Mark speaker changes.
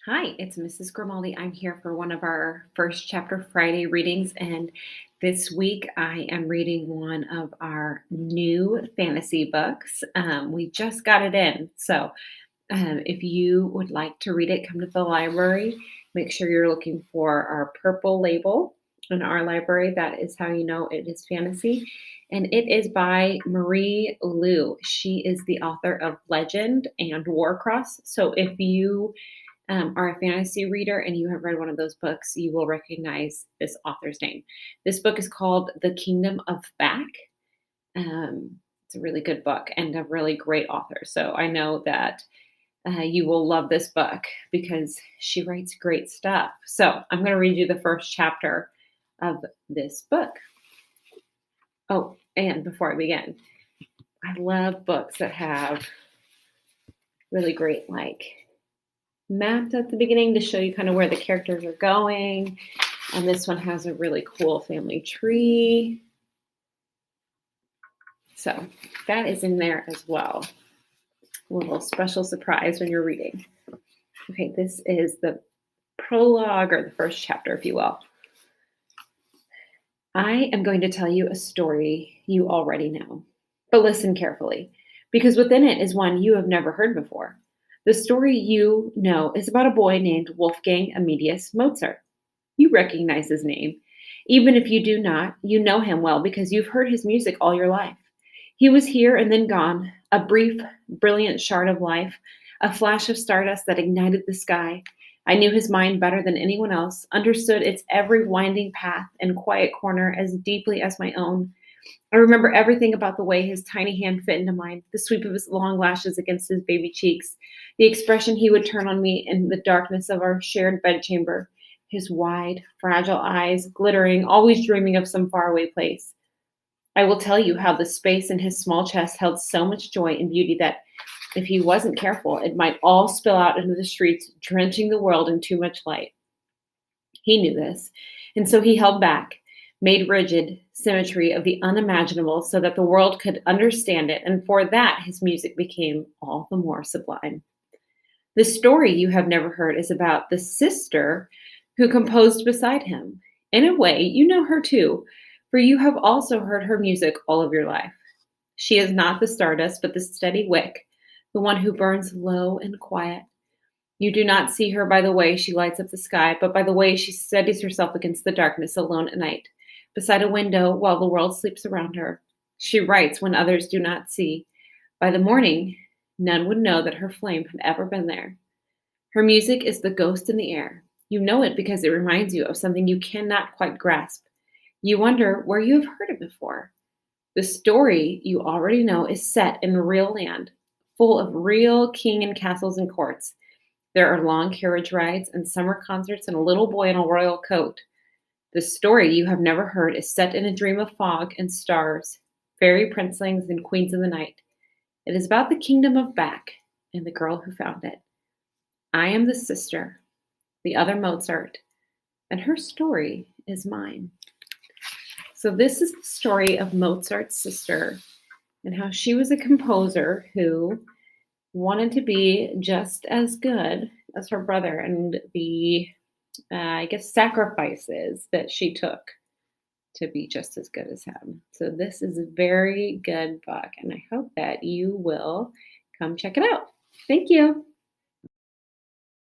Speaker 1: Hi, it's Mrs. Grimaldi. I'm here for one of our first chapter Friday readings, and this week I am reading one of our new fantasy books. We just got it in, so if you would like to read it, come to the library. Make sure you're looking for our purple label in our library. That is how you know it is fantasy. And it is by Marie Lu. She is the author of Legend and Warcross. So if you are a fantasy reader and you have read one of those books, you will recognize this author's name. This book is called The Kingdom of Back. It's a really good book and a really great author. So I know that you will love this book because she writes great stuff. So I'm going to read you the first chapter of this book. Oh, and before I begin, I love books that have really great, maps at the beginning to show you kind of where the characters are going. And this one has a really cool family tree. So that is in there as well. A little special surprise when you're reading. Okay, this is the prologue or the first chapter, if you will. I am going to tell you a story you already know, but listen carefully, because within it is one you have never heard before. The story you know is about a boy named Wolfgang Amadeus Mozart. You recognize his name. Even if you do not, you know him well because you've heard his music all your life. He was here and then gone, a brief, brilliant shard of life, a flash of stardust that ignited the sky. I knew his mind better than anyone else, understood its every winding path and quiet corner as deeply as my own. I remember everything about the way his tiny hand fit into mine, the sweep of his long lashes against his baby cheeks, the expression he would turn on me in the darkness of our shared bedchamber, his wide, fragile eyes glittering, always dreaming of some faraway place. I will tell you how the space in his small chest held so much joy and beauty that, if he wasn't careful, it might all spill out into the streets, drenching the world in too much light. He knew this, and so he held back, made rigid symmetry of the unimaginable so that the world could understand it, and for that his music became all the more sublime. The story you have never heard is about the sister who composed beside him. In a way, you know her too, for you have also heard her music all of your life. She is not the stardust, but the steady wick, the one who burns low and quiet. You do not see her by the way she lights up the sky, but by the way she steadies herself against the darkness alone at night, beside a window while the world sleeps around her. She writes when others do not see. By the morning, none would know that her flame had ever been there. Her music is the ghost in the air. You know it because it reminds you of something you cannot quite grasp. You wonder where you have heard it before. The story you already know is set in real land, full of real king and castles and courts. There are long carriage rides and summer concerts and a little boy in a royal coat. The story you have never heard is set in a dream of fog and stars, fairy princelings and queens of the night. It is about the kingdom of Back and the girl who found it. I am the sister, the other Mozart, and her story is mine. So this is the story of Mozart's sister and how she was a composer who wanted to be just as good as her brother, and the sacrifices that she took to be just as good as him. So this is a very good book, and I hope that you will come check it out. Thank you.